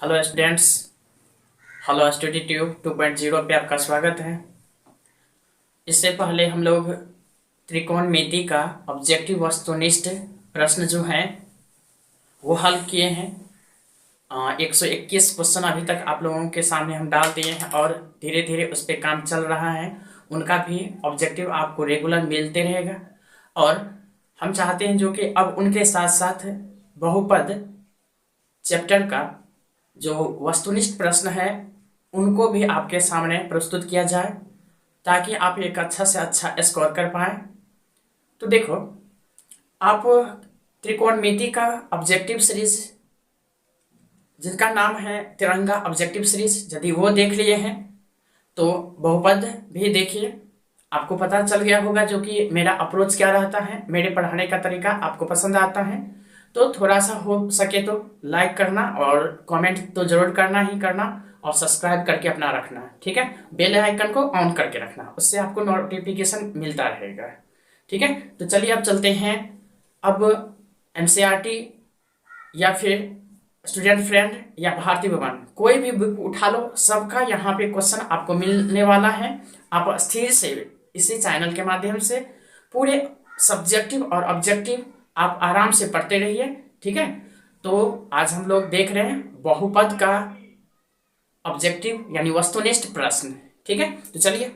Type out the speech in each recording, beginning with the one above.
Hello students. Hello study tube 2.0 पे आपका स्वागत है। इससे पहले हम लोग त्रिकोणमिति का ऑब्जेक्टिव वस्तुनिष्ठ प्रश्न जो है वो हल किए हैं। 121 क्वेश्चन अभी तक आप लोगों के सामने हम डाल दिए हैं और धीरे धीरे उस पर काम चल रहा है। उनका भी ऑब्जेक्टिव आपको रेगुलर मिलते रहेगा और हम चाहते हैं जो कि अब उनके साथ साथ बहुपद चैप्टर का जो वस्तुनिष्ठ प्रश्न है उनको भी आपके सामने प्रस्तुत किया जाए ताकि आप एक अच्छा से अच्छा स्कोर कर पाए। तो देखो, आप त्रिकोणमिति का ऑब्जेक्टिव सीरीज जिनका नाम है तिरंगा ऑब्जेक्टिव सीरीज, यदि वो देख लिए हैं तो बहुपद भी देखिए। आपको पता चल गया होगा जो कि मेरा अप्रोच क्या रहता है, मेरे पढ़ाने का तरीका आपको पसंद आता है तो थोड़ा सा हो सके तो लाइक करना और कमेंट तो जरूर करना ही करना और सब्सक्राइब करके अपना रखना, ठीक है। बेल आइकन को ऑन करके रखना, उससे आपको नोटिफिकेशन मिलता रहेगा, ठीक है। तो चलिए अब चलते हैं। अब एनसीईआरटी या फिर स्टूडेंट फ्रेंड या भारतीय भवन कोई भी बुक उठा लो, सबका यहाँ पे क्वेश्चन आपको मिलने वाला है। आप स्थिर से इसी चैनल के माध्यम से पूरे सब्जेक्टिव और ऑब्जेक्टिव आप आराम से पढ़ते रहिए, ठीक है। तो आज हम लोग देख रहे हैं बहुपद का ऑब्जेक्टिव यानी वस्तुनिष्ठ प्रश्न, ठीक है। तो चलिए,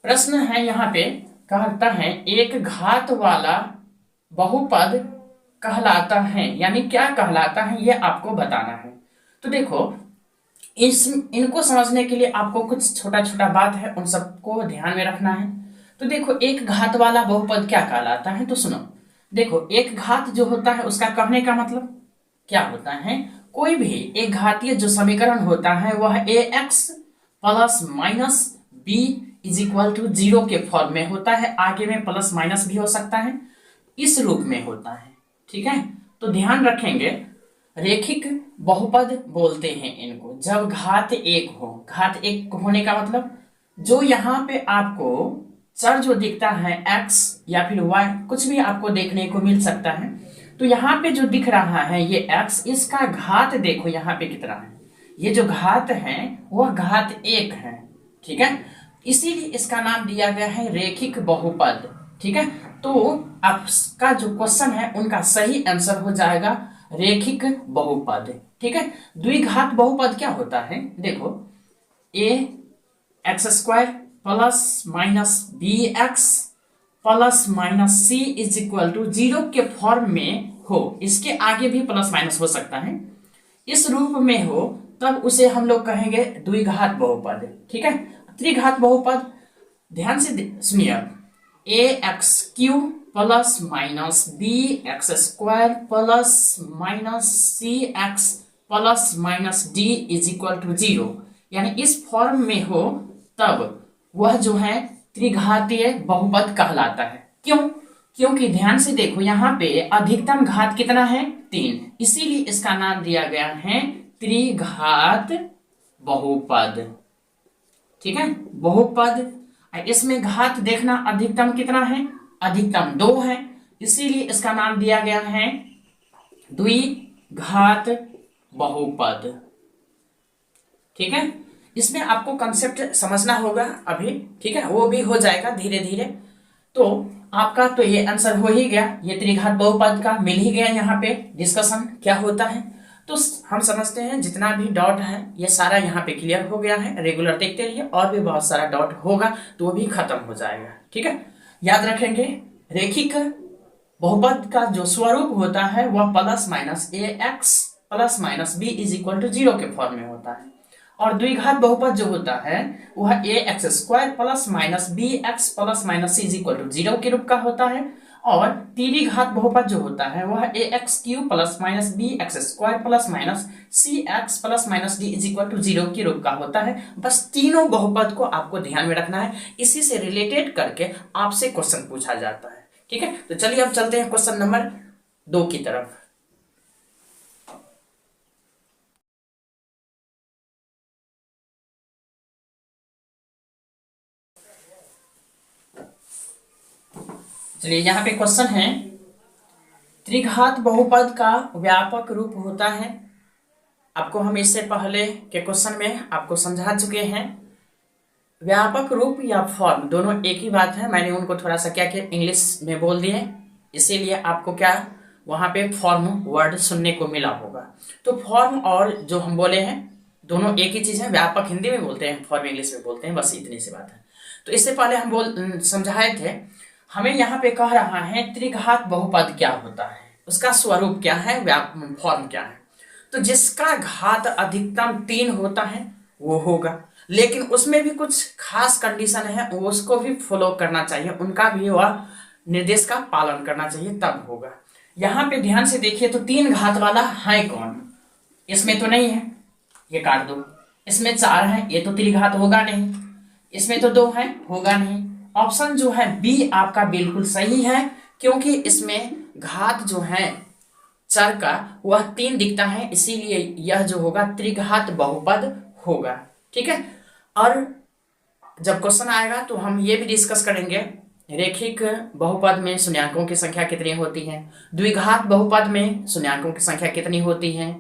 प्रश्न है यहाँ पे, कहता है एक घात वाला बहुपद कहलाता है, यानी क्या कहलाता है ये आपको बताना है। तो देखो, इस इनको समझने के लिए आपको कुछ छोटा छोटा बात है उन सबको ध्यान में रखना है। तो देखो, एक घात वाला बहुपद क्या कहलाता है, तो सुनो। देखो, एक घात जो होता है उसका कहने का मतलब क्या होता है, कोई भी एक घातीय जो समीकरण होता है वह a x plus minus b is equal to zero के फॉर्म में होता है। आगे में प्लस माइनस भी हो सकता है, इस रूप में होता है, ठीक है। तो ध्यान रखेंगे, रेखिक बहुपद बोलते हैं इनको जब घात एक हो। घात एक होने का मतलब जो यहाँ पे आपको चर जो दिखता है x या फिर y, कुछ भी आपको देखने को मिल सकता है। तो यहाँ पे जो दिख रहा है ये x, इसका घात देखो यहाँ पे कितना है। ये जो घात है वह घात एक है, ठीक है। इसीलिए इसका नाम दिया गया है रेखिक बहुपद, ठीक है। तो आपका जो क्वेश्चन है उनका सही आंसर हो जाएगा रेखिक बहुपद, ठीक है। द्विघात बहुपद क्या होता है, देखो a x square plus minus b x plus minus c is equal to zero के फॉर्म में हो, इसके आगे भी प्लस माइनस हो सकता है, इस रूप में हो, तब उसे हम लोग कहेंगे द्विघात बहुपद, ठीक है। त्रिघात बहुपद ध्यान से सुनिए, a x cube plus minus b x square plus minus c x plus minus d is equal to zero, यानी इस फॉर्म में हो तब वह जो है त्रिघातीय बहुपद कहलाता है। क्यों? क्योंकि ध्यान से देखो यहाँ पे अधिकतम घात कितना है, 3, इसीलिए इसका नाम दिया गया है त्रिघात बहुपद, ठीक है। बहुपद इसमें घात देखना, अधिकतम कितना है, अधिकतम 2 है, इसीलिए इसका नाम दिया गया है द्विघात बहुपद, ठीक है। इसमें आपको कंसेप्ट समझना होगा अभी, ठीक है, वो भी हो जाएगा धीरे धीरे। तो आपका तो ये आंसर हो ही गया, ये त्रिघात बहुपद का मिल ही गया। यहाँ पे डिस्कशन क्या होता है तो हम समझते हैं, जितना भी डॉट है ये सारा यहाँ पे क्लियर हो गया है। रेगुलर देखते रहिए, और भी बहुत सारा डॉट होगा तो वो भी खत्म हो जाएगा, ठीक है। याद रखेंगे, रेखिक बहुपद का जो स्वरूप होता है वह plus minus a x plus minus b is equal to zero के फॉर्म में होता है। और द्विघात बहुपद जो होता है वह a x square plus minus b x plus minus c is equal to zero के रूप का होता है। और त्रिघात बहुपद जो होता है वह a x cube plus minus b x square plus minus c x plus minus d is equal to zero के रूप का होता है। बस तीनों बहुपद को आपको ध्यान में रखना है, इसी से रिलेटेड करके आपसे क्वेश्चन पूछा जाता है, ठीक है। तो चलिए अब चलते हैं क्वेश्चन नंबर 2 की तरफ। चलिए, यहाँ पे क्वेश्चन है, त्रिघात बहुपद का व्यापक रूप होता है आपको हम इससे पहले के क्वेश्चन में आपको समझा चुके हैं। व्यापक रूप या फॉर्म दोनों एक ही बात है, मैंने उनको थोड़ा सा क्या किया इंग्लिश में बोल दिए, इसीलिए आपको क्या वहां पे फॉर्म वर्ड सुनने को मिला होगा। तो फॉर्म और जो हम बोले हैं दोनों एक ही चीज है, व्यापक हिंदी में बोलते हैं, फॉर्म इंग्लिश में बोलते हैं, बस इतनी सी बात है। तो इससे पहले हम समझाए थे, हमें यहाँ पे कह रहा है त्रिघात बहुपद क्या होता है, उसका स्वरूप क्या है, फॉर्म क्या है। तो जिसका घात अधिकतम 3 होता है वो होगा, लेकिन उसमें भी कुछ खास कंडीशन है, उसको भी फॉलो करना चाहिए, उनका भी वह निर्देश का पालन करना चाहिए, तब होगा। यहाँ पे ध्यान से देखिए तो 3 घात वाला है कौन, इसमें तो नहीं है, ये काट दो। इसमें 4 है, ये तो त्रिघात होगा नहीं। इसमें तो 2 है, होगा नहीं। ऑप्शन जो है बी आपका बिल्कुल सही है, क्योंकि इसमें घात जो है चर का वह 3 दिखता है, इसीलिए यह जो होगा त्रिघात बहुपद होगा। ठीक है, और जब क्वेश्चन आएगा तो हम ये भी डिस्कस करेंगे रेखिक बहुपद में शून्याङ्कों की संख्या कितनी होती है, द्विघात बहुपद में शून्याङ्कों की संख्या कितनी होती है,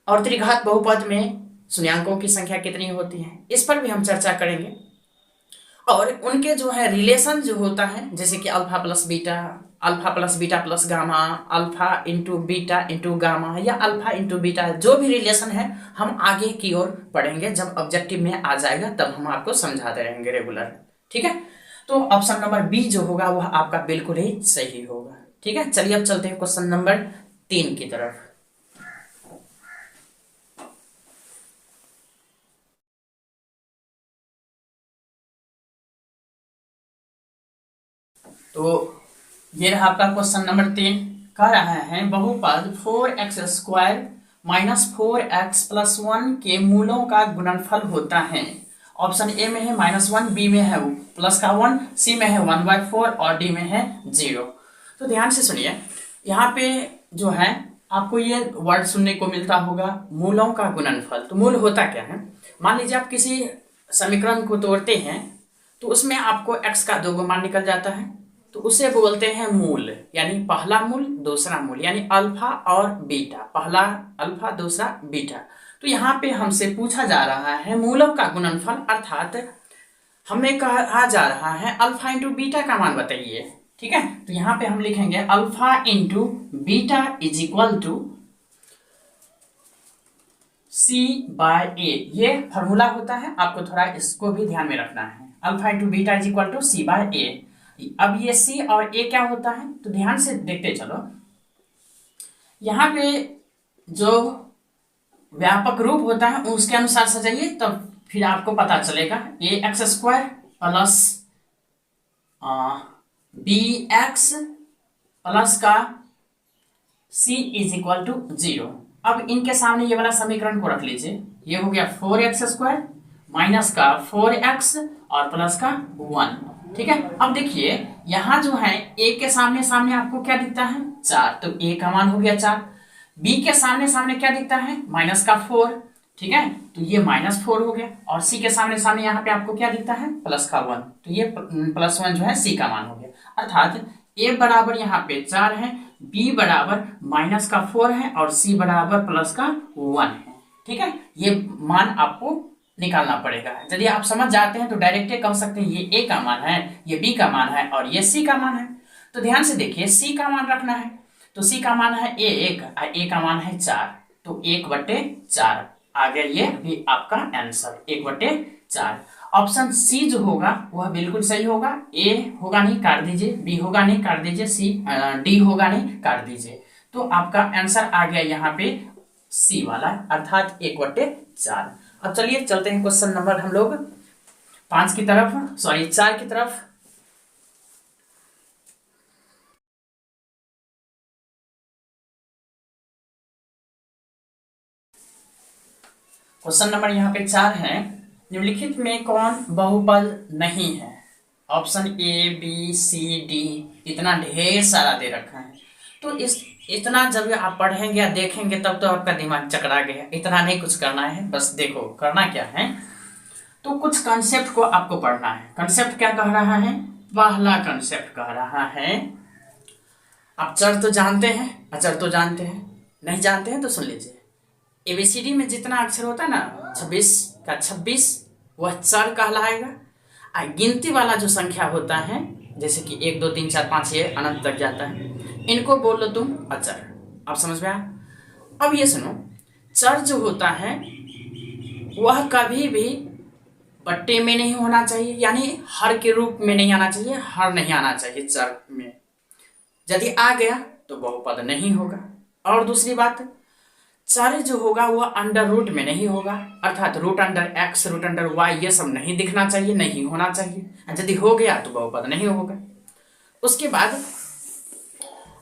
और त्रिघात बहुपद में शून्याङ्कों की संख्या कितनी होती है, इस पर भी हम चर्चा करेंगे। और उनके जो है रिलेशन जो होता है, जैसे कि alpha plus beta plus gamma, alpha into beta into gamma, या अल्फा इंटू बीटा, जो भी रिलेशन है हम आगे की ओर पढ़ेंगे, जब ऑब्जेक्टिव में आ जाएगा तब हम आपको समझाते रहेंगे रेगुलर। ठीक है, तो ऑप्शन नंबर बी जो होगा वह आपका बिल्कुल ही सही होगा। ठीक है, चलिए अब चलते हैं क्वेश्चन नंबर 3 की तरफ। तो ये रहा आपका क्वेश्चन नंबर 3, कह रहा है बहुपद 4x² माइनस 4x प्लस 1 के मूलों का गुणनफल होता है। ऑप्शन ए में है -1, बी में है प्लस का 1, सी में है 1/4 और डी में है 0। तो ध्यान से सुनिए, यहाँ पे जो है आपको ये वर्ड सुनने को मिलता होगा मूलों का गुणनफल। तो मूल होता क्या है, मान लीजिए आप किसी समीकरण को तोड़ते हैं तो उसमें आपको x का 2 मान निकल जाता है, तो उसे बोलते हैं मूल, यानी पहला मूल दूसरा मूल, यानी अल्फा और बीटा, पहला अल्फा दूसरा बीटा। तो यहाँ पे हमसे पूछा जा रहा है मूलों का गुणनफल, अर्थात हमें कहा जा रहा है अल्फा इंटू बीटा का मान बताइए। ठीक है, तो यहाँ पे हम लिखेंगे alpha into beta is equal to C/A, ये फॉर्मूला होता है, आपको थोड़ा इसको भी ध्यान में रखना है। Alpha into beta is equal to C/A। अब ये C और A क्या होता है, तो ध्यान से देखते चलो, यहाँ पे जो व्यापक रूप होता है उसके अनुसार सजाइए, तब फिर आपको पता चलेगा। ax² प्लस bx प्लस का c इज इक्वल टू 0। अब इनके सामने ये वाला समीकरण को रख लीजिए, ये हो गया 4x² माइनस का 4x और प्लस का 1। ठीक है, अब देखिए यहाँ जो है a के सामने सामने आपको क्या दिखता है 4, तो a का मान हो गया 4। b के सामने सामने क्या दिखता है माइनस का 4, ठीक है, तो ये -4 हो गया। और c के सामने सामने यहाँ पे आपको क्या दिखता है प्लस का 1, तो ये +1 जो है c का मान हो गया। अर्थात a बराबर यहाँ पे 4 है, b बराबर -4 है और c बराबर +1 है। ठीक है, ये मान आपको निकालना पड़ेगा। यदि आप समझ जाते हैं तो डायरेक्ट कह सकते हैं ये a का मान है, ये b का मान है और ये c का मान है। तो ध्यान से देखिए, c का मान रखना है, तो c का मान है 1 और a का मान है 4, तो 1/4 आ गया, ये भी आपका आंसर 1/4। ऑप्शन सी जो होगा वह बिल्कुल सही होगा। ए होगा नहीं काट दीजिए, बी होगा नहीं काट दीजिए, डी होगा नहीं काट दीजिए, तो आपका आंसर आ गया यहाँ पे सी वाला, अर्थात 1/4। अब चलिए चलते हैं क्वेश्चन नंबर हम लोग 4 की तरफ। क्वेश्चन नंबर यहाँ पे 4 है, निम्नलिखित में कौन बहुपद नहीं है। Option A B C D, इतना ढेर सारा दे रखा है। तो इतना जब आप पढ़ेंगे या देखेंगे तब तो आपका दिमाग चकरा गया। इतना नहीं कुछ करना है, बस देखो करना क्या है, तो कुछ कंसेप्ट को आपको पढ़ना है। कंसेप्ट क्या कह रहा है, पहला कंसेप्ट कह रहा है, आप चर तो जानते हैं, अचर तो जानते हैं, नहीं जानते हैं तो सुन लीजिए। एबीसीडी में जितना अक्षर होता है ना 26 का 26 वह चर कहलाएगा। और गिनती वाला जो संख्या होता है जैसे कि 1 2 3 4 5 ये अनंत तक जाता है, इनको बोल लो तुम अचर। अब समझ में आया? अब ये सुनो, चर जो होता है वह कभी भी बट्टे में नहीं होना चाहिए, यानी हर के रूप में नहीं आना चाहिए, हर नहीं आना चाहिए चर में। यदि आ गया तो बहुपद नहीं होगा। और दूसरी बात, चर जो होगा वह अंडर रूट में नहीं होगा, अर्थात root under x, root under y ये सब नहीं दिखना चाहिए, नहीं होना चाहिए। यदि हो गया तो बहुपद नहीं होगा। उसके बाद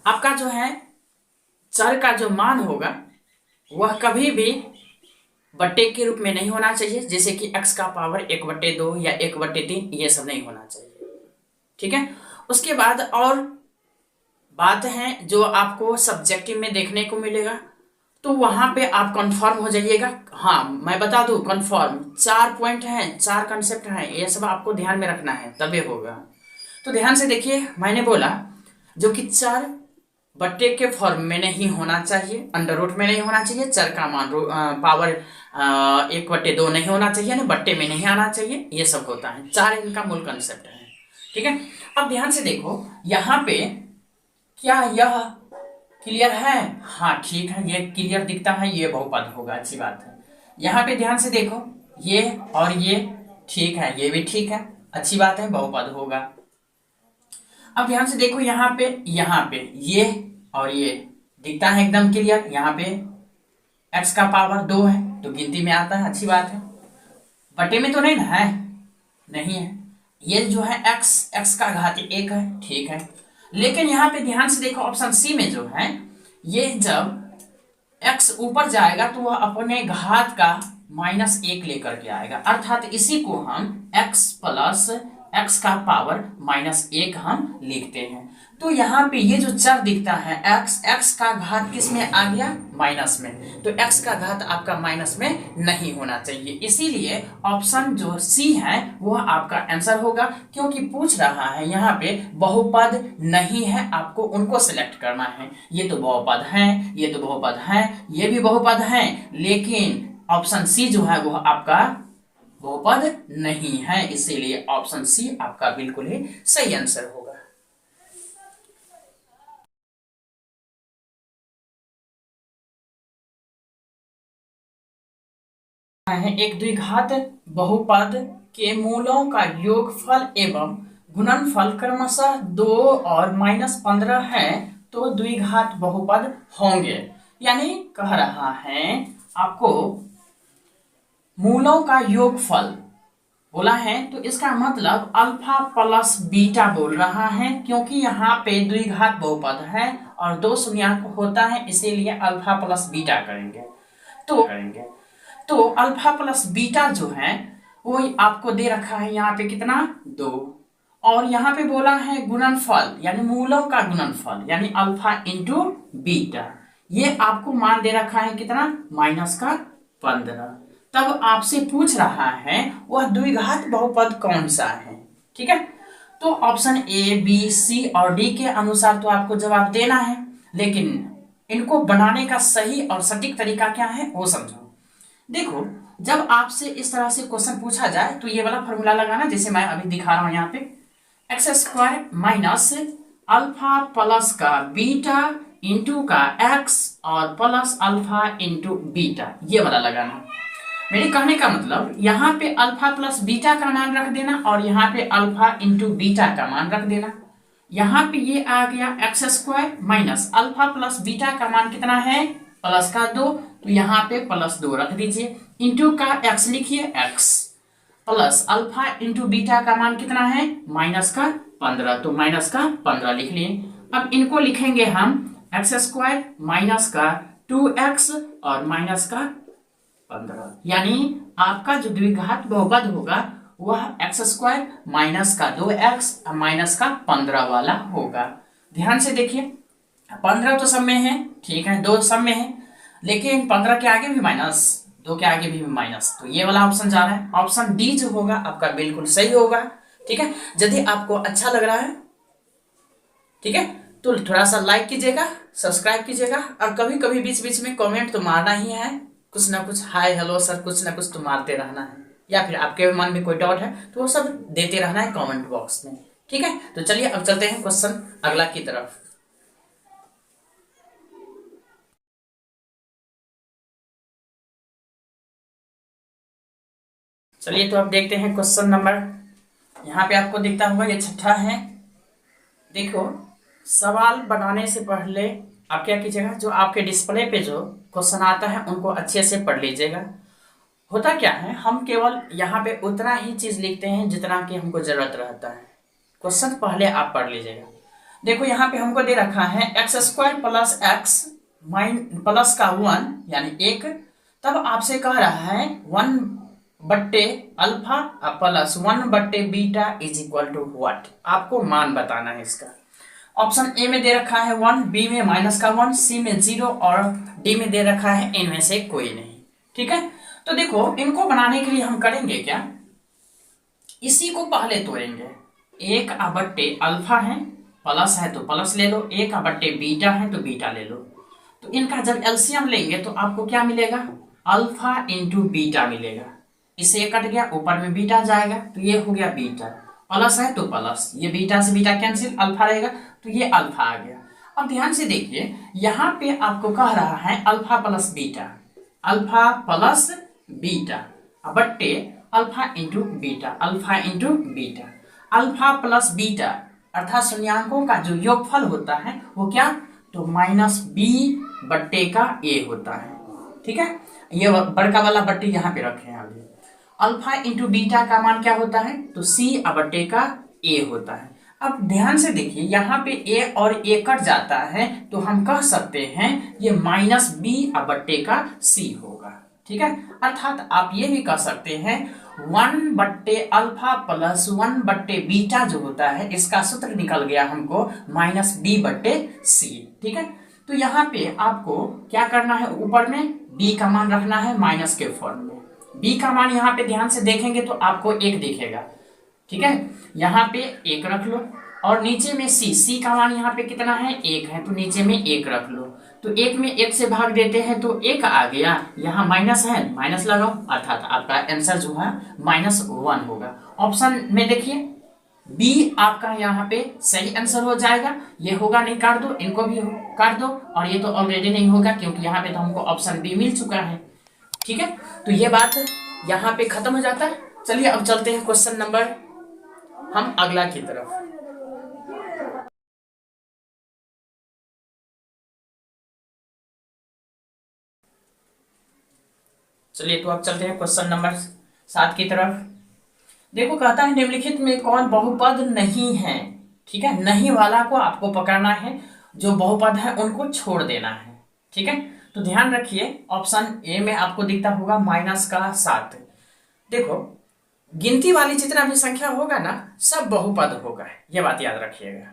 आपका जो है चर का जो मान होगा वह कभी भी बट्टे के रूप में नहीं होना चाहिए, जैसे कि x का पावर 1/2 या 1/3 ये सब नहीं होना चाहिए। ठीक है। उसके बाद और बात है जो आपको सब्जेक्टिव में देखने को मिलेगा, तो वहां पे आप कंफर्म हो जाइएगा। हाँ मैं बता दूं, कंफर्म 4 पॉइंट हैं, 4 कंसेप्ट हैं, ये सब आपको ध्यान में रखना है तभी होगा। तो ध्यान से देखिए, मैंने बोला जो कि चर बट्टे के फॉर्म में नहीं होना चाहिए, अंडर रूट में नहीं होना चाहिए, चर का मान पावर 1/2 नहीं होना चाहिए, यानी बट्टे में नहीं आना चाहिए, ये सब होता है। 4 इनका मूल कंसेप्ट है। ठीक है। अब ध्यान से देखो यहाँ पे, क्या यह क्लियर है? हाँ ठीक है, ये क्लियर दिखता है, ये बहुपद होगा, अच्छी बात है। यहाँ पे ध्यान से देखो, ये और ये ठीक है, ये भी ठीक है, अच्छी बात है, बहुपद होगा। अब ध्यान से देखो यहाँ पे ये और ये दिखता है एकदम क्लियर। यहाँ पे x का पावर 2 है तो गिनती में आता है, अच्छी बात है। बटे में तो नहीं ना है, नहीं है। ये जो है x का घात 1 है, ठीक है। लेकिन यहाँ पे ध्यान से देखो ऑप्शन सी में जो है, ये जब x ऊपर जाएगा तो वह अपने घात का -1 लेकर के आएगा, अर्थात इसी को हम x प्लस x का पावर -1 हम लिखते हैं। तो यहाँ पे ये जो चर दिखता है x का घात किस में आ गया? माइनस में। तो x का घात आपका माइनस में नहीं होना चाहिए, इसीलिए ऑप्शन जो सी है वह आपका आंसर होगा। क्योंकि पूछ रहा है यहाँ पे बहुपद नहीं है, आपको उनको सिलेक्ट करना है। ये तो बहुपद है, ये तो बहुपद है, ये भी बहुपद है, लेकिन ऑप्शन सी जो है वह आपका बहुपद नहीं है, इसीलिए ऑप्शन सी आपका बिल्कुल ही सही आंसर होगा। है एक द्विघात बहुपद के मूलों का योगफल एवं गुणनफल क्रमशः 2 और -15 है तो द्विघात बहुपद होंगे। यानी कह रहा है आपको मूलों का योगफल बोला है, तो इसका मतलब अल्फा प्लस बीटा बोल रहा है, क्योंकि यहाँ पे द्विघात बहुपद है और 2 शून्यांक होता है, इसीलिए अल्फा प्लस बीटा करेंगे। तो अल्फा प्लस बीटा जो है वो आपको दे रखा है यहाँ पे कितना? 2। और यहाँ पे बोला है गुणनफल, यानी मूलों का गुणनफल, यानी अल्फा इंटू बीटा, ये आपको मान दे रखा है कितना? -15। तब आपसे पूछ रहा है वह द्विघात बहुपद कौन सा है। ठीक है। तो ऑप्शन ए, बी, सी और डी के अनुसार तो आपको जवाब देना है, लेकिन इनको बनाने का सही और सटीक तरीका क्या है वो समझो। देखो, जब आपसे इस तरह से क्वेश्चन पूछा जाए तो ये वाला फॉर्मूला लगाना, जैसे मैं अभी दिखा रहा हूं यहाँ पे, x² माइनस अल्फा प्लस का बीटा इंटू का x और प्लस अल्फा इंटू बीटा, ये वाला लगाना। मेरे कहने का मतलब यहाँ पे अल्फा प्लस बीटा का मान रख देना और यहाँ पे अल्फा इंटू बीटा का मान रख देना। यहाँ पे ये आ गया x² minus alpha plus beta का मान कितना है? प्लस का 2, तो यहाँ पे +2 रख दीजिए, इंटू का x लिखिए x, plus alpha into beta का मान कितना है? -15, तो -15 लिख लिए। अब इनको लिखेंगे हम x² माइनस का 2x और -15, यानी आपका जो द्विघात बहुपद होगा वह x² माइनस का 2x माइनस का 15 वाला होगा। ध्यान से देखिए, 15 तो सब में है, ठीक है, 2 सब में है, लेकिन 15 के आगे भी माइनस, 2 के आगे भी माइनस, तो ये वाला ऑप्शन जा रहा है। ऑप्शन डी जो होगा आपका बिल्कुल सही होगा। ठीक है। यदि आपको अच्छा लग रहा है, ठीक है, तो थोड़ा सा लाइक कीजिएगा, सब्सक्राइब कीजिएगा और कभी कभी बीच बीच में कमेंट तो मारना ही है। कुछ ना कुछ हाय हेलो सर कुछ ना कुछ तो मारते रहना है, या फिर आपके मन में कोई डाउट है तो वो सब देते रहना है कमेंट बॉक्स में। ठीक है, तो चलिए अब चलते हैं क्वेश्चन अगला की तरफ। चलिए तो अब देखते हैं क्वेश्चन नंबर, यहाँ पे आपको दिखता होगा ये छठा है। देखो, सवाल बनाने से पहले आप क्या कीजिएगा, जो आपके डिस्प्ले पे जो क्वेश्चन आता है उनको अच्छे से पढ़ लीजिएगा। होता क्या है, हम केवल यहाँ पे उतना ही चीज लिखते हैं जितना कि हमको जरूरत रहता है। क्वेश्चन पहले आप पढ़ लीजिएगा। देखो यहाँ पे हमको दे रखा है x square plus x minus plus का 1 यानी 1। तब आपसे कह रहा है 1/अल्फा प्लस 1/बीटा इज इक्वल टू व्हाट। आपको मान बताना है इसका। ऑप्शन ए में दे रखा है 1, बी में -1, सी में 0 और डी में दे रखा है इनमें से कोई नहीं। ठीक है, तो देखो इनको बनाने के लिए हम करेंगे क्या, इसी को पहले तोड़ेंगे। 1/अल्फा है, प्लस है तो प्लस ले लो, 1/बीटा है तो बीटा ले लो। तो इनका जब एलसीएम लेंगे तो आपको क्या मिलेगा, अल्फा इंटू बीटा मिलेगा। इससे ये कट गया, ऊपर में बीटा जाएगा तो ये हो गया बीटा, प्लस है तो प्लस, ये बीटा से बीटा कैंसिल, अल्फा रहेगा तो ये अल्फा आ गया। अब ध्यान से देखिए, यहाँ पे आपको कह रहा है alpha plus beta, alpha plus beta बट्टे alpha into beta, alpha into beta. Alpha plus beta अर्थात शून्यांकों का जो योगफल होता है वो क्या, तो -b बट्टे का a होता है। ठीक है, ये बड़का वाला बट्टे यहाँ पे रखे हैं अभी। अल्फा इंटू बीटा का मान क्या होता है, तो c बट्टे का a होता है। अब ध्यान से देखिए, यहाँ पे a और a कट जाता है तो हम कह सकते हैं ये -b बट्टे का c होगा। ठीक है, अर्थात आप ये भी कह सकते हैं 1/अल्फा प्लस 1/बीटा जो होता है इसका सूत्र निकल गया हमको -b/c। ठीक है, तो यहाँ पे आपको क्या करना है, ऊपर में b का मान रखना है माइनस के फॉर्म में। b का मान यहाँ पे ध्यान से देखेंगे तो आपको 1 दिखेगा। ठीक है, यहाँ पे 1 रख लो और नीचे में c का मान यहाँ पे कितना है, 1 है तो नीचे में 1 रख लो। तो 1 में 1 से भाग देते हैं तो 1 आ गया, यहाँ माइनस है माइनस लगाओ, अर्थात आपका आंसर जो है -1 होगा। ऑप्शन में देखिए बी आपका यहाँ पे सही आंसर हो जाएगा। ये होगा नहीं, काट दो, इनको भी काट दो, और ये तो ऑलरेडी नहीं होगा क्योंकि यहाँ पे तो हमको ऑप्शन बी मिल चुका है। ठीक है, तो ये बात यहाँ पे खत्म हो जाता है। चलिए अब चलते हैं क्वेश्चन नंबर हम अगला की तरफ। चलिए तो अब चलते हैं क्वेश्चन नंबर 7 की तरफ। देखो कहता है निम्नलिखित में कौन बहुपद नहीं है। ठीक है, नहीं वाला को आपको पकड़ना है, जो बहुपद है उनको छोड़ देना है। ठीक है, तो ध्यान रखिए ऑप्शन ए में आपको दिखता होगा -7। देखो गिनती वाली जितना भी संख्या होगा ना सब बहुपद होगा, ये बात याद रखिएगा।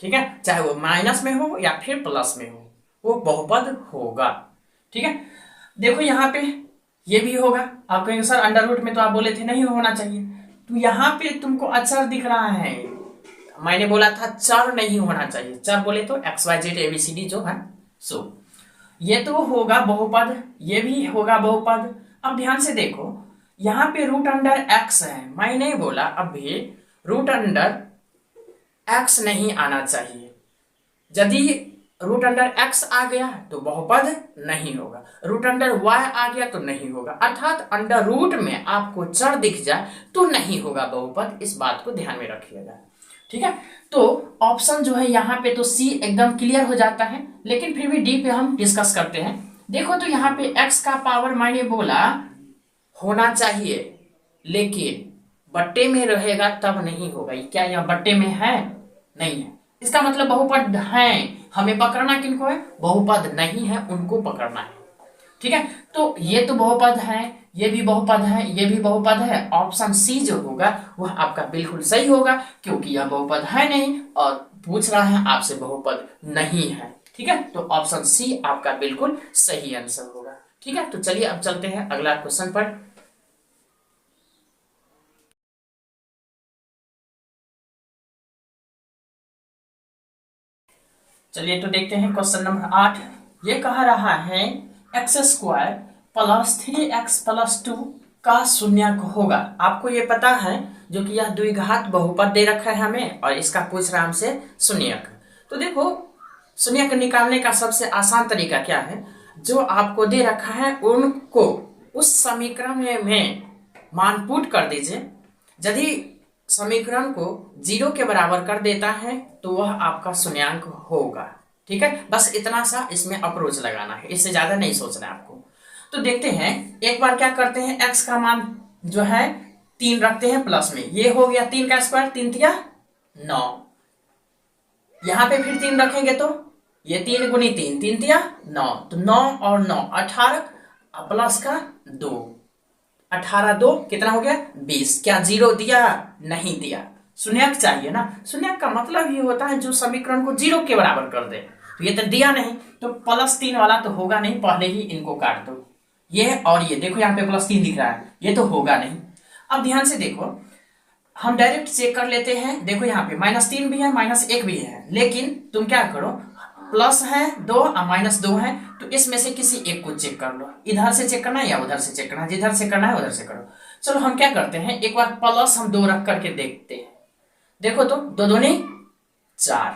ठीक है, चाहे वो माइनस में हो या फिर प्लस में हो, वो बहुपद होगा। ठीक है, देखो यहाँ पे ये भी होगा। आप कहेंगे सर अंडर रूट में तो आप बोले थे नहीं होना चाहिए, तो यहाँ पे तुमको अचर दिख रहा है, मैंने बोला था चर नहीं होना चाहिए। चर बोले तो XYZ ABCD जो है सो ये तो होगा बहुपद, ये भी होगा बहुपद। अब ध्यान से देखो यहाँ पे रूट अंडर x है, मैंने बोला अभी रूट अंडर x नहीं आना चाहिए। यदि रूट अंडर x आ गया तो बहुपद नहीं होगा, रूट अंडर y आ गया तो नहीं होगा, अर्थात अंडर रूट में आपको चर दिख जाए तो नहीं होगा बहुपद। इस बात को ध्यान में रखिएगा। ठीक है, तो ऑप्शन जो है यहाँ पे तो C एकदम क्लियर हो जाता है, लेकिन फिर भी डी पे हम डिस्कस करते हैं। देखो तो यहाँ पे x का पावर मैंने बोला होना चाहिए, लेकिन बट्टे में रहेगा तब नहीं होगा। क्या यह बट्टे में है, नहीं है, इसका मतलब बहुपद है। हमें पकड़ना किनको है, बहुपद नहीं है उनको पकड़ना है। ठीक है, तो ये तो बहुपद है, ये भी बहुपद है, ये भी बहुपद है। ऑप्शन सी जो होगा वह आपका बिल्कुल सही होगा, क्योंकि यह बहुपद है नहीं और पूछ रहा है आपसे बहुपद नहीं है। ठीक है, तो ऑप्शन सी आपका बिल्कुल सही आंसर होगा। ठीक है, तो चलिए अब चलते हैं अगला क्वेश्चन पर। चलिए तो देखते हैं क्वेश्चन नंबर 8। ये कह रहा है x² +3x+2 का शून्यक होगा। आपको ये पता है जो कि यह द्विघात बहुपद दे रखा है हमें और इसका पूछ रहा है हमसे शून्यक। तो देखो शून्यक निकालने का सबसे आसान तरीका क्या है, जो आपको दे रखा है उनको उस समीकरण में मान पुट कर दीजिए। यदि समीकरण को 0 के बराबर कर देता है तो वह आपका शून्यक होगा। ठीक है, बस इतना सा इसमें अप्रोच लगाना है, इससे ज्यादा नहीं सोचना है आपको। तो देखते हैं एक बार क्या करते हैं, x का मान जो है 3 रखते हैं प्लस में, ये हो गया 3 का स्क्वायर, 3 तिया 9। यहां पे फिर 3 रखेंगे तो ये 3 गुनी 3, 3 तिया 9, तो 9 और 9 18 प्लस का 2, 18 2 कितना हो गया 20। क्या 0 दिया? नहीं दिया। शून्यक चाहिए ना, शून्यक का मतलब ये होता है जो समीकरण को 0 के बराबर कर दे। तो ये तो दिया नहीं, तो +3 वाला तो होगा नहीं, पहले ही इनको काट दो। ये और ये देखो यहाँ पे +3 दिख रहा है, ये तो होगा नहीं। अब ध्यान से देखो, हम डायरेक्ट चेक कर लेते हैं। देखो यहाँ पे -3 भी है, -1 भी है, लेकिन तुम क्या करो, प्लस है 2 और -2 है, तो इसमें से किसी एक को चेक कर लो। इधर से चेक करना है या उधर से चेक करना है, जिधर से करना है उधर से करो। चलो हम क्या करते हैं, एक बार प्लस हम 2 रख करके देखते हैं। देखो तो 2 दूनी 4,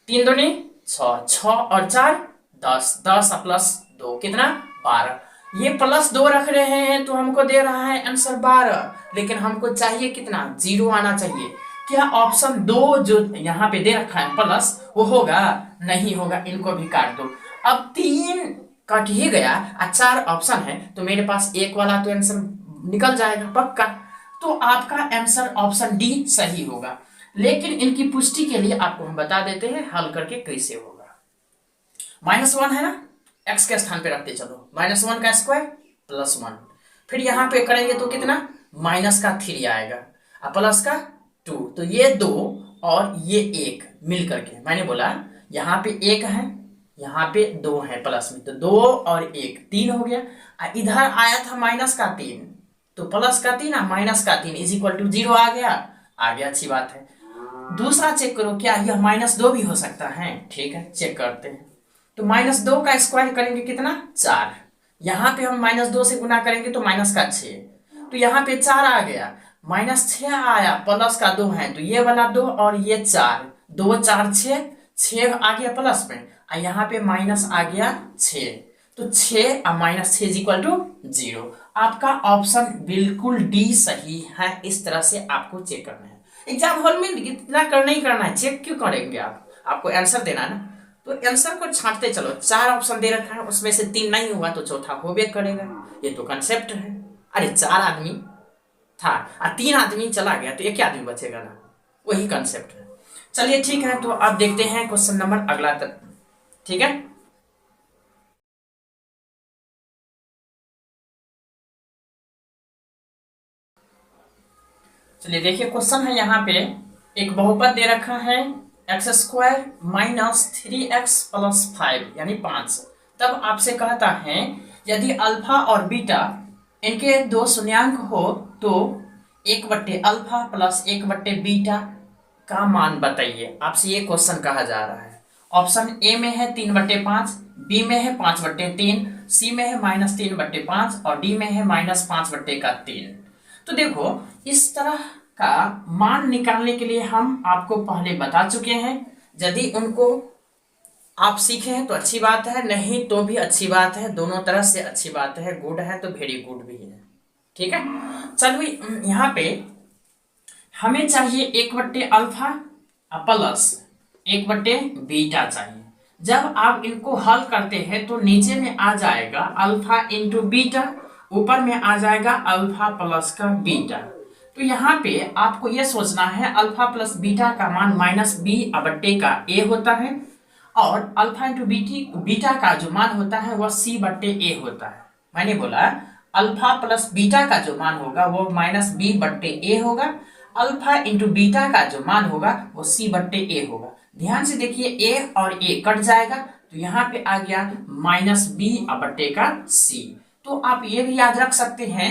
3 दूनी 6, 6 और 4 10, 10 प्लस 2 कितना 12। ये +2 रख रहे हैं तो हमको दे रहा है आंसर 12, लेकिन हमको चाहिए कितना 0 आना चाहिए। क्या ऑप्शन 2 जो यहाँ पे दे रखा है प्लस वो होगा? नहीं होगा, इनको भी काट दो। अब 3 कट ही गया और 4 ऑप्शन है, तो मेरे पास 1 वाला तो आंसर निकल जाएगा पक्का। तो आपका आंसर ऑप्शन डी सही होगा। लेकिन इनकी पुष्टि के लिए आपको हम बता देते हैं हल करके कैसे होगा। -1 है ना, x के स्थान पे रखते चलो, -1 का स्क्वायर +1, फिर यहाँ पे करेंगे तो कितना -3 आएगा और प्लस का 2, तो ये 2 और ये 1 मिल करके, मैंने बोला यहाँ पे 1 है, यहाँ पे 2 है प्लस में, तो 2 और 1 3 हो गया। इधर आया था -3, तो प्लस का 3 और -3 = 0 आ गया। अच्छी बात है। दूसरा चेक करो, क्या यह -2 भी हो सकता है? ठीक है, चेक करते हैं। तो -2 का स्क्वायर करेंगे कितना 4, यहाँ पे हम -2 से गुना करेंगे तो -6, तो यहाँ पे 4 आ गया, -6 आया, प्लस का 2 है, तो ये वाला 2 और ये 4, 2 4 6 आ गया प्लस में, और यहाँ पे माइनस आ गया 6, तो 6 और -6 = 0। आपका ऑप्शन बिल्कुल डी सही है। इस तरह से आपको चेक करना है। एग्जाम हॉल में इतना करना ही करना है, चेक क्यों करेंगे आप, आपको आंसर देना है ना, तो आंसर को छांटते चलो। 4 ऑप्शन दे रखा है, उसमें से 3 नहीं हुआ तो चौथा होबे करेगा, ये तो कंसेप्ट है। अरे 4 आदमी था और 3 आदमी चला गया, तो 1 आदमी बचेगा ना, वही कंसेप्ट है। चलिए ठीक है, तो अब देखते हैं क्वेश्चन नंबर अगला तक। ठीक है, चलिए देखिए क्वेश्चन है, यहाँ पे एक बहुपद दे रखा है x² - 3x + 5 यानी 5। तब आपसे कहता है यदि अल्फा और बीटा इनके 2 शून्यांक हो तो 1/अल्फा + 1/बीटा का मान बताइए। आपसे ये क्वेश्चन कहा जा रहा है। ऑप्शन ए में है 3/5, बी में है 5/3, सी में है -3/5 और डी में है -5/3। तो देखो इस तरह का मान निकालने के लिए हम आपको पहले बता चुके हैं। यदि उनको आप सीखे हैं तो अच्छी बात है, नहीं तो भी अच्छी बात है, दोनों तरह से अच्छी बात है। गुड है तो वेरी गुड भी है। ठीक है, चलो यहाँ पे हमें चाहिए 1/अल्फा प्लस 1/बीटा चाहिए। जब आप इनको हल करते हैं तो नीचे में आ जाएगा अल्फा इंटू बीटा, ऊपर में आ जाएगा अल्फा प्लस का बीटा। तो यहाँ पे आपको यह सोचना है अल्फा प्लस बीटा का मान -b/a का a होता है, और अल्फा इंटू बीटा का जो मान होता है वह c/a होता है। मैंने बोला अल्फा प्लस बीटा का जो मान होगा वो -b/a होगा, अल्फा इंटू बीटा का जो मान होगा वो c/a होगा। ध्यान से देखिए a और a कट जाएगा, तो यहाँ पे आ गया -b/a का c। तो आप ये भी याद रख सकते हैं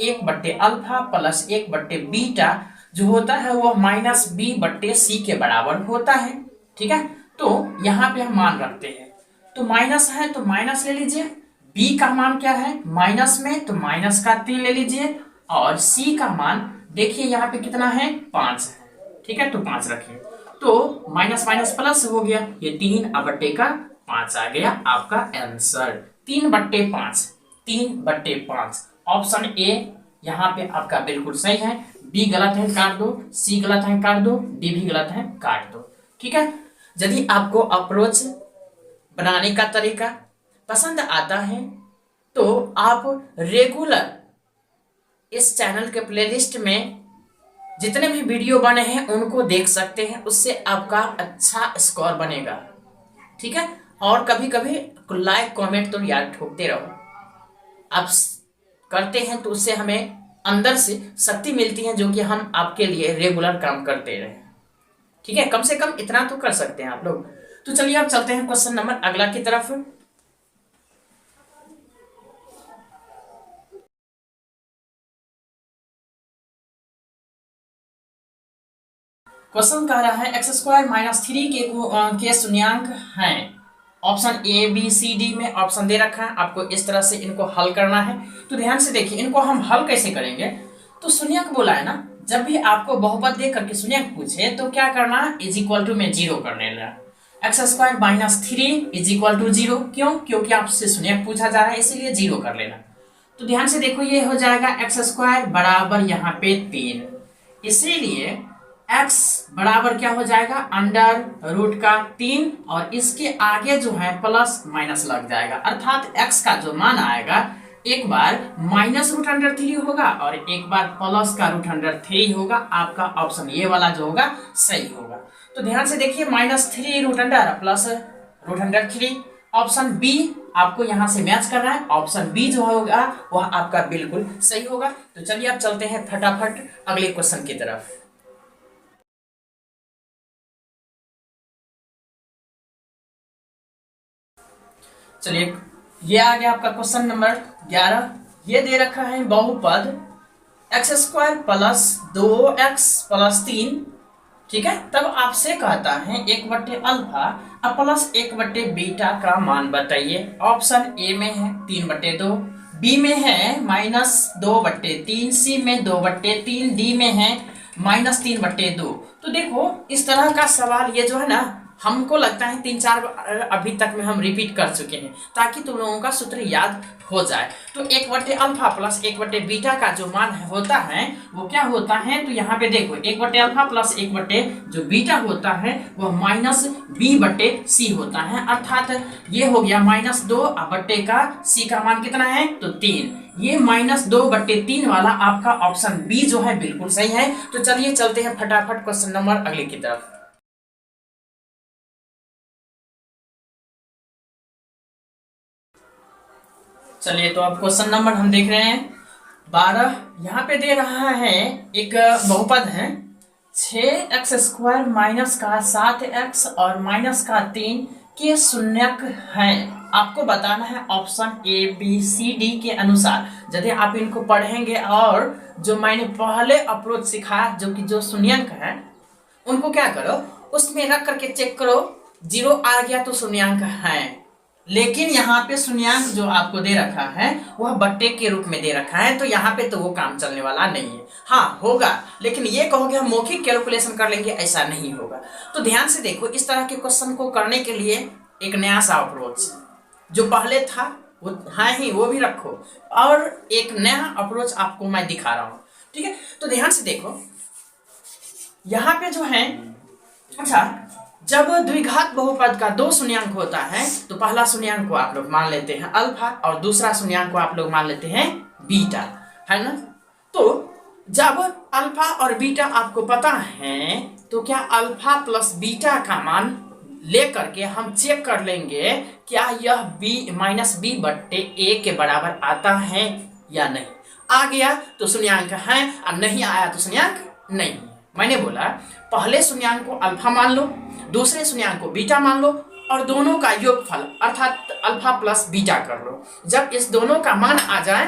1/अल्फा प्लस 1/बीटा जो होता है वो -b/c के बराबर होता है। ठीक है, तो यहाँ पे हम मान रखते हैं, तो माइनस है तो माइनस ले लीजिए, बी का मान क्या है माइनस में, तो माइनस का 3 ले लीजिए, और सी का मान देखिए यहाँ पे कितना है 5 है, ठीक है, तो 5 रखिए, तो माइनस माइनस प्लस हो गया, ये 3/5 आ गया आपका आंसर, 3/5, 3/5। ऑप्शन ए यहाँ पे आपका बिल्कुल सही है, बी गलत है काट दो, सी गलत है काट दो, डी भी गलत है काट दो, ठीक है। यदि आपको अप्रोच बनाने का तरीका पसंद आता है तो आप रेगुलर इस चैनल के प्लेलिस्ट में जितने भी वीडियो बने हैं उनको देख सकते हैं, उससे आपका अच्छा स्कोर बनेगा, ठीक है। और कभी कभी लाइक कमेंट तो याद ठोकते रहो, आप करते हैं तो उससे हमें अंदर से शक्ति मिलती है, जो कि हम आपके लिए रेगुलर काम करते रहे, ठीक है। कम से कम इतना तो कर सकते हैं आप लोग। तो चलिए अब चलते हैं क्वेश्चन नंबर अगला की तरफ। क्वेश्चन कह रहा है x² - 3 के शून्यांक हैं। Option A B C D में ऑप्शन दे रखा है, आपको इस तरह से इनको हल करना है। तो ध्यान से देखिए, इनको हम हल कैसे करेंगे। तो शून्यक बोला है ना, जब भी आपको बहुपद दे करके शून्यक पूछे तो क्या करना, इज इक्वल टू में 0 कर लेना। x² - 3 इज इक्वल टू 0, क्यों, क्योंकि आपसे शून्यक पूछा जा रहा है, इसीलिए 0 कर लेना। तो ध्यान से देखो, ये हो जाएगा x² बराबर यहाँ पे 3, इसीलिए x बराबर क्या हो जाएगा √3, और इसके आगे जो है प्लस माइनस लग जाएगा, अर्थात x का जो मान आएगा एक बार -√3 होगा और एक बार प्लस का √3 होगा। आपका ऑप्शन ये वाला जो होगा सही होगा। तो ध्यान से देखिए, -3√3 प्लस √3, ऑप्शन बी आपको यहां से मैच करना है, ऑप्शन बी जो होगा वह आपका बिल्कुल सही होगा। तो चलिए अब चलते हैं फटाफट अगले क्वेश्चन की तरफ। चलिए, ये आ गया आपका क्वेश्चन नंबर 11। ये दे रखा है बहुपद x² + 2x + 3, ठीक है। तब आपसे कहता है 1/α प्लस 1/β का मान बताइए। ऑप्शन ए में है 3/2, बी में है -2/3, सी में 2/3, डी में है -3/2। तो देखो, इस तरह का सवाल ये जो है ना, हमको लगता है 3-4 अभी तक में हम रिपीट कर चुके हैं, ताकि तुम लोगों का सूत्र याद हो जाए। तो 1/α प्लस 1/β का जो मान होता है वो क्या होता है, तो यहाँ पे देखो 1/α प्लस 1/β होता है वह -b/c होता है, अर्थात ये हो गया -2 का c का मान कितना है, तो 3। ये -2/3 वाला आपका ऑप्शन बी जो है बिल्कुल सही है। तो चलिए चलते हैं फटाफट क्वेश्चन नंबर अगले की तरफ। चलिए, तो अब क्वेश्चन नंबर हम देख रहे हैं 12। यहाँ पे दे रहा है एक बहुपद है 6x² - 7x और -3 के शून्यक हैं। आपको बताना है option A B C D के अनुसार। यदि आप इनको पढ़ेंगे और जो मैंने पहले अप्रोच सिखाया जो कि जो शून्यक है उनको क्या करो, उसमें रख करके चेक करो, 0 आ गया तो शून्यक है। लेकिन यहाँ पे शून्यंक जो आपको दे रखा है वह बट्टे के रूप में दे रखा है, तो यहाँ पे तो वो काम चलने वाला नहीं है। हाँ होगा, लेकिन ये कहोगे हम मौखिक कैलकुलेशन कर लेंगे, ऐसा नहीं होगा। तो ध्यान से देखो, इस तरह के क्वेश्चन को करने के लिए एक नया सा अप्रोच जो पहले था वो है ही, वो भी रखो, और एक नया अप्रोच आपको मैं दिखा रहा हूँ, ठीक है। तो ध्यान से देखो, यहाँ पे जो है, अच्छा, जब द्विघात बहुपद का 2 शून्यंक होता है तो पहला शून्यंक को आप लोग मान लेते हैं अल्फा और दूसरा शून्यंक को आप लोग मान लेते हैं बीटा, है ना। तो जब अल्फा और बीटा आपको पता है तो क्या अल्फा प्लस बीटा का मान लेकर के हम चेक कर लेंगे क्या यह b-b/a के बराबर आता है या नहीं। आ गया तो शून्यंक है, और नहीं आया तो शून्यंक नहीं। मैंने बोला पहले शून्यंक को अल्फा मान लो, दूसरे शून्यंक को बीटा मान लो, और दोनों का योगफल अर्थात अल्फा प्लस बीटा कर लो। जब इस दोनों का मान आ जाए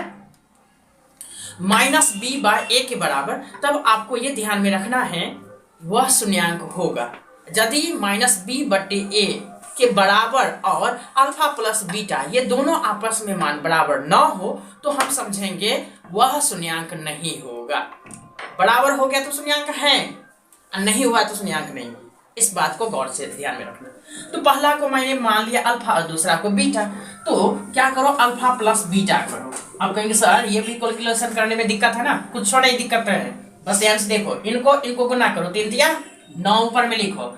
-b/a के बराबर, तब आपको ये ध्यान में रखना है वह शून्यंक होगा। यदि -b/a के बराबर और अल्फा प्लस बीटा ये दोनों आपस में मान बराबर न हो तो हम समझेंगे वह शून्यांक नहीं होगा। बराबर हो गया तो शून्यांक है, और नहीं हुआ तो शून्यांक नहीं। इस बात को गौर से ध्यान में रखना। तो पहला को मैंने मान लिया अल्फा और दूसरा को बीटा, तो क्या करो अल्फा प्लस बीटा करो। अब कहेंगे सर ये भी कैलकुलेशन करने में दिक्कत है ना, कुछ छोड़ा ही दिक्कत है, बस ध्यान से देखो। इनको गुना करो, 3 तिया 9 ऊपर में लिखो,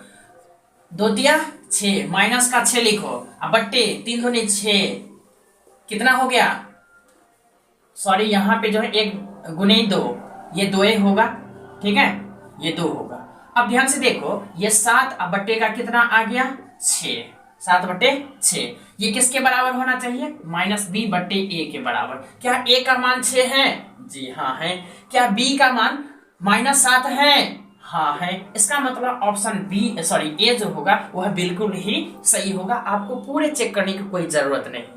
2 तिया 6 माइनस का 6 लिखो, अब बट्टे 3 दूनी 6 कितना हो गया, सॉरी यहाँ पे जो है 1 गुने 2 ये 2 होगा, ठीक है ये 2 होगा। अब ध्यान से देखो ये 7 अब बट्टे का कितना आ गया 6, 7 बट्टे 6 ये किसके बराबर होना चाहिए, माइनस बी बट्टे ए के बराबर। क्या ए का मान 6 है, जी हाँ है। क्या बी का मान -7 है, हाँ है। इसका मतलब ऑप्शन बी सॉरी ए जो होगा वह बिल्कुल ही सही होगा। आपको पूरे चेक करने की कोई जरूरत नहीं है।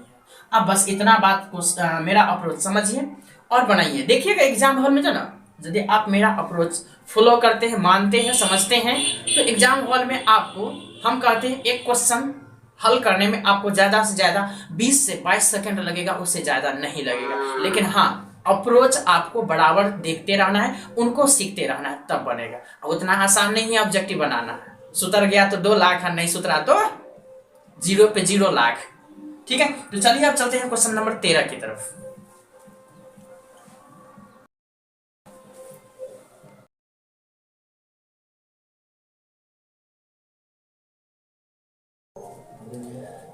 अब बस इतना बात को मेरा अप्रोच समझिए और बनाइए। देखिएगा एग्जाम हॉल में जो ना, यदि आप मेरा अप्रोच फॉलो करते हैं, मानते हैं, समझते हैं, तो एग्जाम हॉल में आपको हम कहते हैं एक क्वेश्चन हल करने में आपको ज्यादा से ज्यादा 20 से 22 सेकंड लगेगा, उससे ज्यादा नहीं लगेगा। लेकिन हाँ अप्रोच आपको बराबर देखते रहना है, उनको सीखते रहना है, तब बनेगा। अब उतना आसान नहीं है ऑब्जेक्टिव बनाना है। सुधर गया तो 2 लाख है, नहीं सुधरा तो 0 पे 0 लाख, ठीक है। तो चलिए अब चलते हैं क्वेश्चन नंबर 13 की तरफ।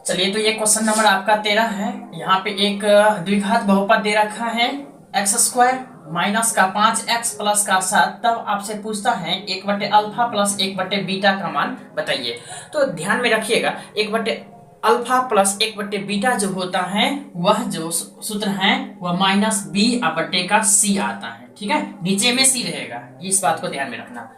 चलिए तो ये क्वेश्चन नंबर आपका 13 है। यहाँ पे एक द्विघात बहुपद दे रखा है x² माइनस का 5x प्लस का 7। तब आपसे पूछता है 1/अल्फा प्लस 1/बीटा का मान बताइए। तो ध्यान में रखिएगा 1/अल्फा प्लस 1/बीटा जो होता है वह जो सूत्र है वह -b/c आता है, ठीक है। नीचे में c रहेगा, इस बात को ध्यान में रखना।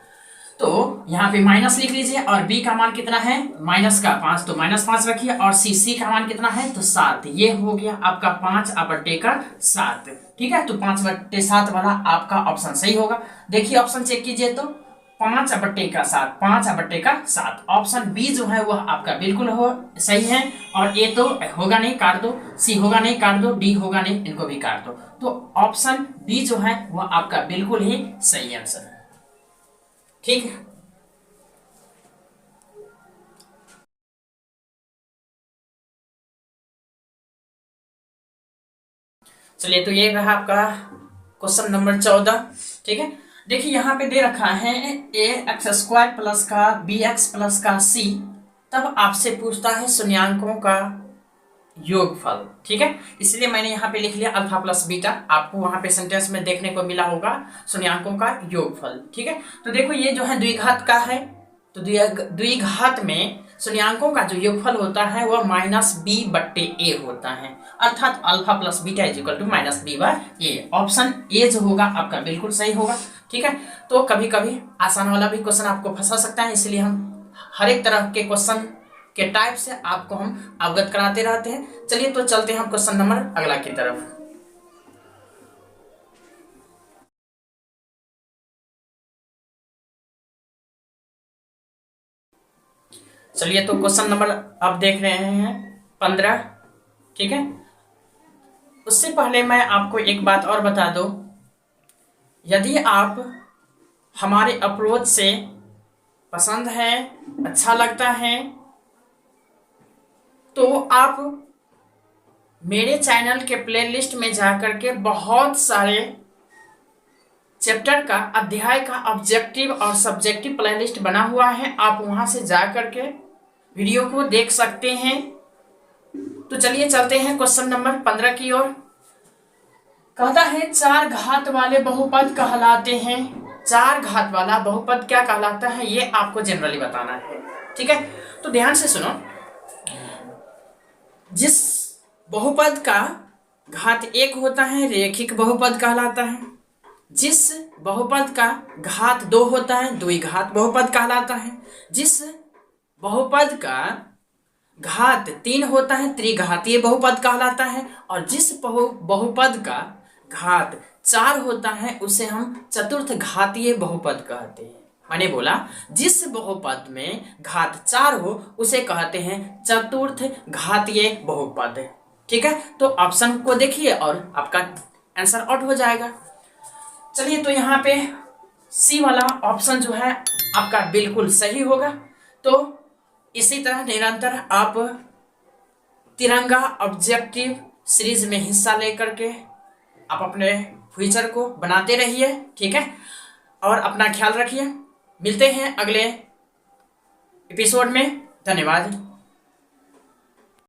तो यहाँ पे माइनस लिख लीजिए और b का मान कितना है माइनस का 5 तो -5 रखिए, और c का मान कितना है तो 7। ये हो गया आपका 5/7, ठीक है। तो 5/7 वाला आपका ऑप्शन सही होगा। देखिए ऑप्शन चेक कीजिए तो 5/7 5/7 ऑप्शन बी जो है वह आपका बिल्कुल हो सही है। और ए तो होगा नहीं काट दो, सी होगा नहीं काट दो, डी होगा नहीं इनको भी काट दो। तो ऑप्शन बी जो है वह आपका बिल्कुल ही सही आंसर है, ठीक है। चलिए तो ये रहा आपका क्वेश्चन नंबर 14, ठीक है। देखिए यहाँ पे दे रखा है ax² प्लस का bx प्लस का c। तब आपसे पूछता है शून्यांकों का योगफल, ठीक है। इसलिए मैंने यहाँ पे लिख लिया अल्फा प्लस बीटा। आपको वहां पे सेंटेंस में देखने को मिला होगा शून्यांकों का योगफल, ठीक है। तो देखो ये जो है द्विघात का है, तो द्विघात में शून्यांकों का जो योगफल होता है वह -b/a होता है, अर्थात alpha plus beta equal to -b/a। Option A जो होगा आपका बिल्कुल सही होगा, ठीक है। तो कभी कभी आसान वाला भी क्वेश्चन आपको फंसा सकता है, इसलिए हम हर एक तरह के क्वेश्चन के टाइप से आपको हम अवगत कराते रहते हैं। चलिए तो चलते हैं हम क्वेश्चन नंबर अगला की तरफ। चलिए तो क्वेश्चन नंबर अब देख रहे हैं 15, ठीक है। उससे पहले मैं आपको एक बात और बता दूं, यदि आप हमारे अप्रोच से पसंद है, अच्छा लगता है, तो आप मेरे चैनल के प्लेलिस्ट में जाकर के बहुत सारे चैप्टर का अध्याय का ऑब्जेक्टिव और सब्जेक्टिव प्लेलिस्ट बना हुआ है, आप वहां से जाकर के वीडियो को देख सकते हैं। तो चलिए चलते हैं क्वेश्चन नंबर 15 की ओर। कहता है 4 घात वाले बहुपद कहलाते हैं। 4 घात वाला बहुपद क्या कहलाता है ये आपको जनरली बताना है, ठीक है। तो ध्यान से सुनो, जिस बहुपद का घात 1 होता है रेखिक बहुपद कहलाता है। जिस बहुपद का घात 2 होता है द्विघात बहुपद कहलाता है। जिस बहुपद का घात 3 होता है त्रिघातीय बहुपद कहलाता है। और जिस बहुपद का घात 4 होता है उसे हम चतुर्थ घातीय बहुपद कहते हैं। मैंने बोला जिस बहुपद में घात 4 हो उसे कहते हैं चतुर्थ घातीय बहुपद। ठीक है, तो ऑप्शन को देखिए और आपका आंसर आउट हो जाएगा। चलिए, तो यहाँ पे सी वाला ऑप्शन जो है आपका बिल्कुल सही होगा। तो इसी तरह निरंतर आप तिरंगा ऑब्जेक्टिव सीरीज में हिस्सा लेकर के आप अपने फ्यूचर को बनाते रहिए। ठीक है, और अपना ख्याल रखिए। मिलते हैं अगले एपिसोड में। धन्यवाद।